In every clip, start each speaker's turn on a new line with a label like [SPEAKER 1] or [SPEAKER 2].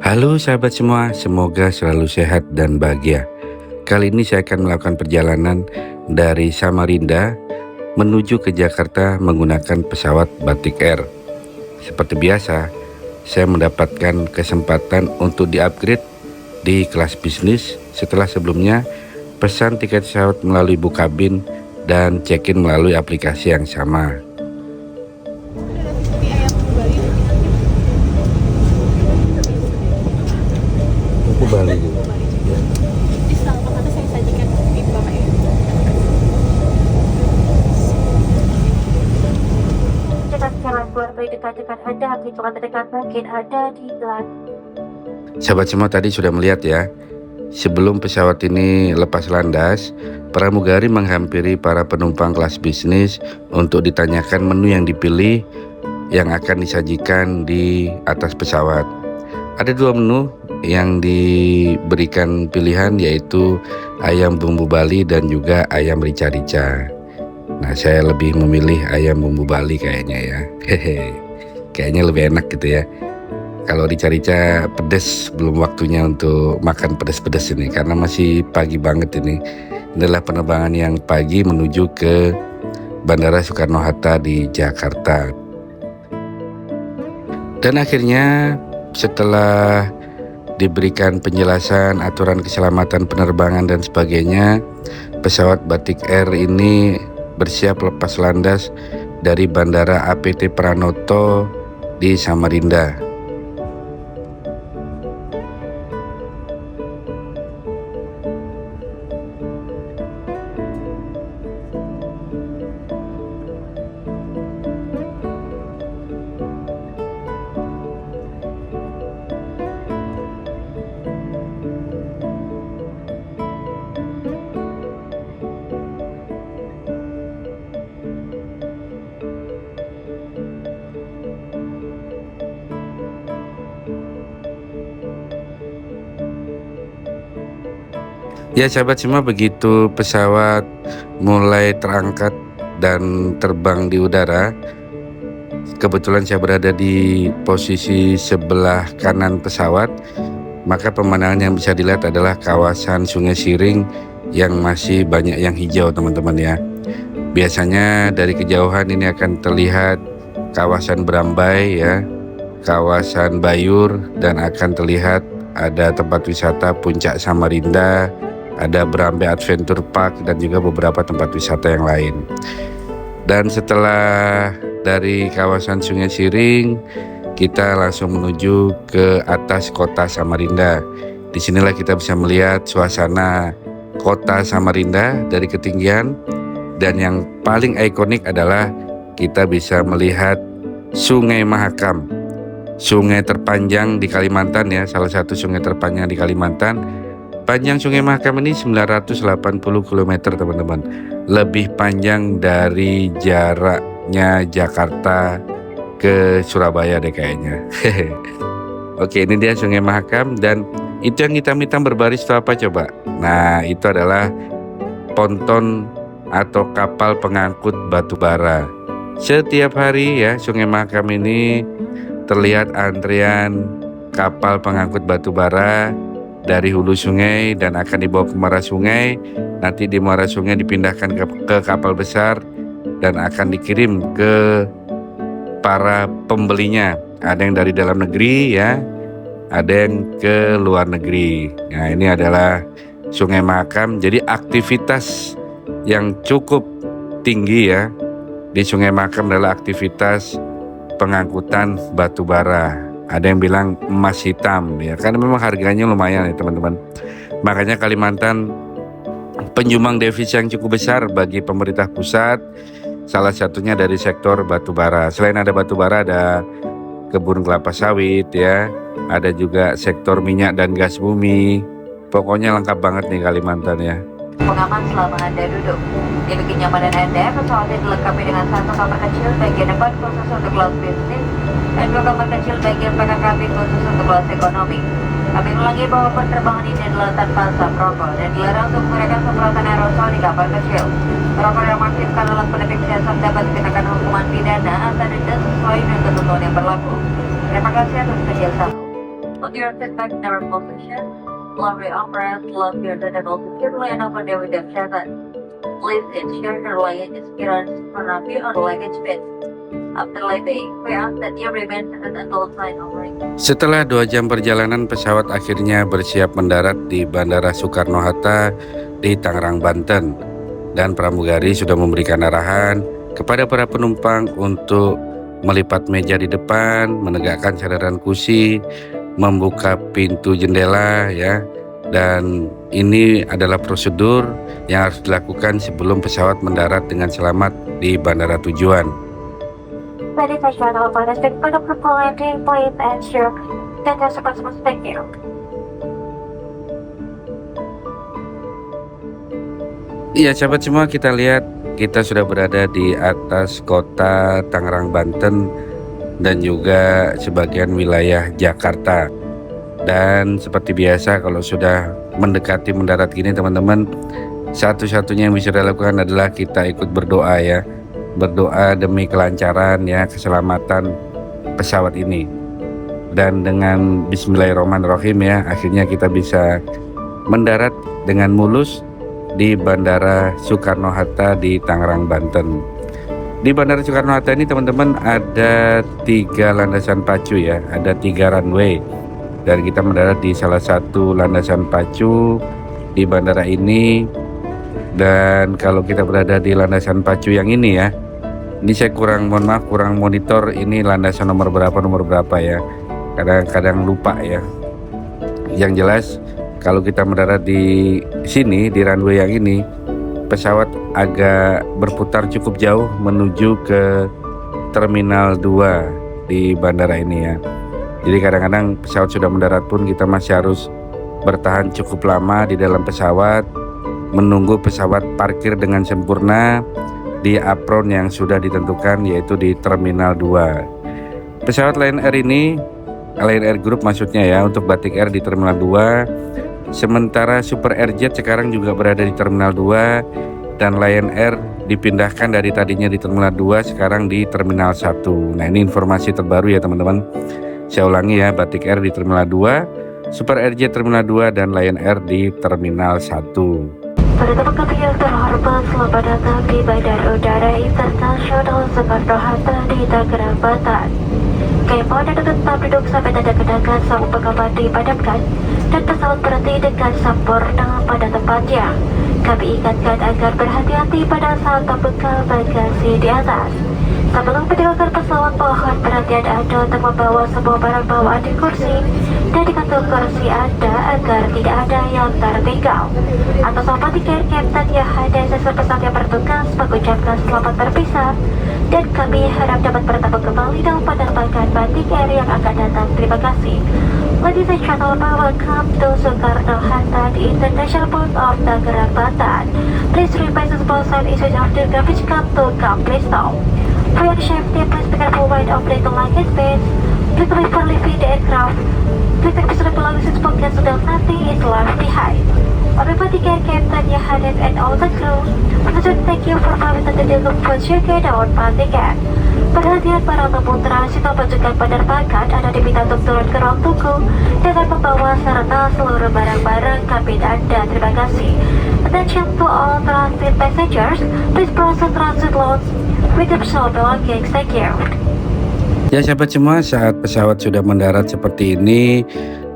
[SPEAKER 1] Halo sahabat semua, semoga selalu sehat dan bahagia. Kali ini saya akan melakukan perjalanan dari Samarinda menuju ke Jakarta menggunakan pesawat Batik Air. Seperti biasa, saya mendapatkan kesempatan untuk di-upgrade di kelas bisnis setelah sebelumnya pesan tiket pesawat melalui Bukabin dan check-in melalui aplikasi yang sama. Itu Bali juga.
[SPEAKER 2] Di selama kata saya sajikan di Bapak ya. Jalan keluar bayi dekat-dekat hendak hitungan terdekat mungkin ada di belakang.
[SPEAKER 1] Sahabat semua tadi sudah melihat ya, sebelum pesawat ini lepas landas, pramugari menghampiri para penumpang kelas bisnis untuk ditanyakan menu yang dipilih yang akan disajikan di atas pesawat. Ada dua menu yang diberikan pilihan, yaitu ayam bumbu Bali dan juga ayam rica-rica. Nah, saya lebih memilih ayam bumbu Bali kayaknya ya. Kayaknya lebih enak gitu ya. Kalau rica-rica pedes, belum waktunya untuk makan pedes-pedes ini karena masih pagi banget ini. Ini adalah penerbangan yang pagi menuju ke Bandara Soekarno-Hatta di Jakarta. Dan akhirnya setelah diberikan penjelasan aturan keselamatan penerbangan dan sebagainya, pesawat Batik Air ini bersiap lepas landas dari Bandara APT Pranoto di Samarinda. Ya sahabat semua, begitu pesawat mulai terangkat dan terbang di udara, kebetulan saya berada di posisi sebelah kanan pesawat, maka pemandangan yang bisa dilihat adalah kawasan Sungai Siring yang masih banyak yang hijau teman-teman ya. Biasanya dari kejauhan ini akan terlihat kawasan Berambai ya, kawasan Bayur, dan akan terlihat ada tempat wisata Puncak Samarinda, ada Berambai Adventure Park, dan juga beberapa tempat wisata yang lain. Dan setelah dari kawasan Sungai Siring, kita langsung menuju ke atas kota Samarinda. Disinilah kita bisa melihat suasana kota Samarinda dari ketinggian, dan yang paling ikonik adalah kita bisa melihat Sungai Mahakam, sungai terpanjang di Kalimantan ya, salah satu sungai terpanjang di Kalimantan. Panjang Sungai Mahakam ini 980 km teman-teman, lebih panjang dari jaraknya Jakarta ke Surabaya deh kayaknya. Oke, ini dia Sungai Mahakam, dan itu yang hitam-hitam berbaris itu apa coba? Nah, itu adalah ponton atau kapal pengangkut batu bara. Setiap hari ya, Sungai Mahakam ini terlihat antrian kapal pengangkut batu bara dari hulu sungai dan akan dibawa ke muara sungai. Nanti di muara sungai dipindahkan ke kapal besar dan akan dikirim ke para pembelinya. Ada yang dari dalam negeri ya, ada yang ke luar negeri. Nah, ini adalah Sungai Mahakam. Jadi aktivitas yang cukup tinggi ya di Sungai Mahakam adalah aktivitas pengangkutan batu bara. Ada yang bilang emas hitam ya, karena memang harganya lumayan ya teman-teman. Makanya Kalimantan penyumbang devisa yang cukup besar bagi pemerintah pusat, salah satunya dari sektor batu bara. Selain ada batu bara, ada kebun kelapa sawit ya, ada juga sektor minyak dan gas bumi. Pokoknya lengkap banget nih Kalimantan ya.
[SPEAKER 2] Pengaman selama Anda duduk. Untuk kenyamanan Anda, pesawat ini dilengkapi dengan satu kamar kecil bagian depan khusus untuk kelas bisnis dan dua kamar kecil bagian belakang kabin khusus untuk kelas ekonomi. Kami ulangi bahwa penerbangan ini adalah tanpa asap rokok dan dilarang untuk menggunakan semprotan aerosol di kamar kecil. Perokok yang mengaktifkan alat pendeteksi asap dapat dikenakan hukuman pidana atau denda sesuai dengan ketentuan yang berlaku. Terima kasih atas kerjasama. Put your seat back in our position. Lower your armrest, lock your tentacle securely, and open the window shutter. Please ensure your luggage is secured in front of you on the luggage bin. After landing, we ask that you remain seated until sign over.
[SPEAKER 1] Setelah 2 jam perjalanan, pesawat akhirnya bersiap mendarat di Bandara Soekarno-Hatta di Tangerang, Banten. Dan pramugari sudah memberikan arahan kepada para penumpang untuk melipat meja di depan, menegakkan sadaran kursi, membuka pintu jendela ya. Dan ini adalah prosedur yang harus dilakukan sebelum pesawat mendarat dengan selamat di bandara tujuan.
[SPEAKER 2] Ladies and gentlemen, as the point of landing, please ensure that your seatbelts must thank you.
[SPEAKER 1] Iya sahabat semua, kita lihat kita sudah berada di atas kota Tangerang, Banten dan juga sebagian wilayah Jakarta. Dan seperti biasa kalau sudah mendekati mendarat gini teman-teman, satu-satunya yang bisa dilakukan adalah kita ikut berdoa ya. Berdoa demi kelancaran ya, keselamatan pesawat ini. Dan dengan bismillahirrahmanirrahim ya, akhirnya kita bisa mendarat dengan mulus di Bandara Soekarno-Hatta di Tangerang, Banten. Di Bandara Soekarno-Hatta ini teman-teman ada 3 landasan pacu ya, ada 3 runway. Dan kita mendarat di salah satu landasan pacu di bandara ini. Dan kalau kita berada di landasan pacu yang ini ya, ini saya kurang monitor ini landasan nomor berapa ya. Kadang-kadang lupa ya. Yang jelas kalau kita mendarat di sini di runway yang ini, pesawat agak berputar cukup jauh menuju ke Terminal 2 di bandara ini ya. Jadi kadang-kadang pesawat sudah mendarat pun kita masih harus bertahan cukup lama di dalam pesawat, menunggu pesawat parkir dengan sempurna di apron yang sudah ditentukan, yaitu di Terminal 2. Pesawat Lion Air ini, Lion Air Group maksudnya ya, untuk Batik Air di Terminal 2. Sementara Super Airjet sekarang juga berada di Terminal 2, dan Lion Air dipindahkan dari tadinya di Terminal 2 sekarang di Terminal 1. Nah ini informasi terbaru ya teman-teman. Saya ulangi ya, Batik Air di Terminal 2, Super Airjet Terminal 2, dan Lion Air di Terminal 1.
[SPEAKER 2] Pada teman-teman yang terhormat, selamat datang di Bandara Udara Internasional Soekarno-Hatta di Tangerang, Banten. Kami mohon Anda tetap duduk sampai tanda kedatangan sabuk pengaman dipadamkan dan pesawat berhenti dengan sempurna pada tempatnya. Kami ingatkan agar berhati-hati pada saat membuka bagasi di atas. Sebelum meninggalkan pesawat, mohon perhatian Anda untuk membawa semua barang bawaan di kursi dan di kantung kursi Anda agar tidak ada yang tertinggal. Atas nama tiket Captain Yohanes, pesawat yang bertugas mengucapkan selamat berpisah, dan kami harap dapat bertemu kembali dalam penerbangan Batik Air yang akan datang. Terima kasih. Ladies and gentlemen, welcome to Soekarno-Hatta, the International Port of Tangerang, Banten. Please remain seatbelt sign issued after garbage come to come. Please stop. For your safety, please be careful when opening the luggage bins. Please before leaving the aircraft, please take personal belongings in pockets so that nothing is left behind. On behalf of the Captain Yohanes and all the crew, we would thank you for coming to the Delta Food Circuit on Batik Air. Perhatian para tamu transit menunjukkan penerbangan Anda diminta untuk turun ke ruang tunggu dengan membawa serta seluruh barang-barang kabin Anda. Terima kasih. Attention to all transit passengers, please proceed transit lounge with your personal belongings. Thank you.
[SPEAKER 1] Ya sahabat semua, saat pesawat sudah mendarat seperti ini,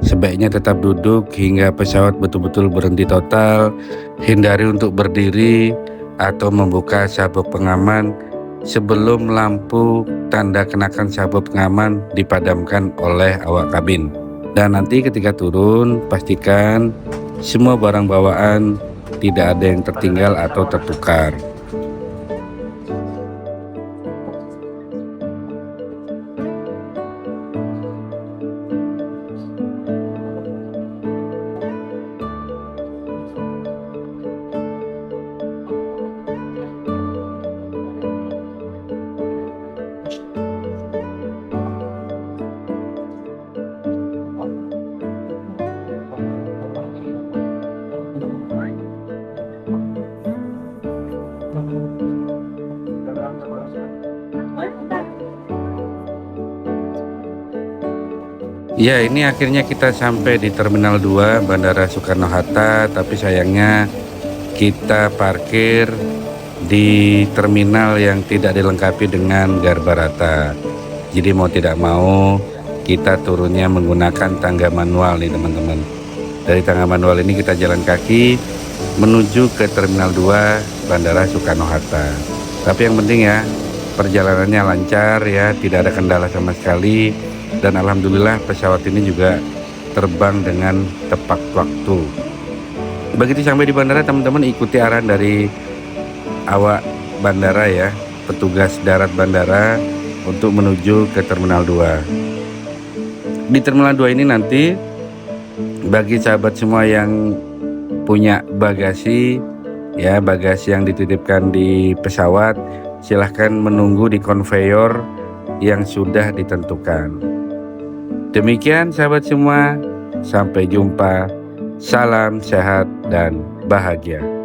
[SPEAKER 1] sebaiknya tetap duduk hingga pesawat betul-betul berhenti total. Hindari untuk berdiri atau membuka sabuk pengaman sebelum lampu tanda kenakan sabuk pengaman dipadamkan oleh awak kabin. Dan nanti ketika turun, pastikan semua barang bawaan tidak ada yang tertinggal atau tertukar. Ya, ini akhirnya kita sampai di Terminal 2 Bandara Soekarno-Hatta, tapi sayangnya kita parkir di terminal yang tidak dilengkapi dengan garbarata. Jadi mau tidak mau kita turunnya menggunakan tangga manual nih teman-teman. Dari tangga manual ini kita jalan kaki menuju ke Terminal 2 Bandara Soekarno-Hatta. Tapi yang penting ya, perjalanannya lancar ya, tidak ada kendala sama sekali. Dan alhamdulillah pesawat ini juga terbang dengan tepat waktu. Begitu sampai di bandara, teman-teman ikuti arahan dari awak bandara ya, petugas darat bandara untuk menuju ke Terminal 2. Di Terminal 2 ini nanti bagi sahabat semua yang punya bagasi ya, bagasi yang dititipkan di pesawat, silahkan menunggu di konveyor yang sudah ditentukan. Demikian sahabat semua, sampai jumpa. Salam sehat dan bahagia.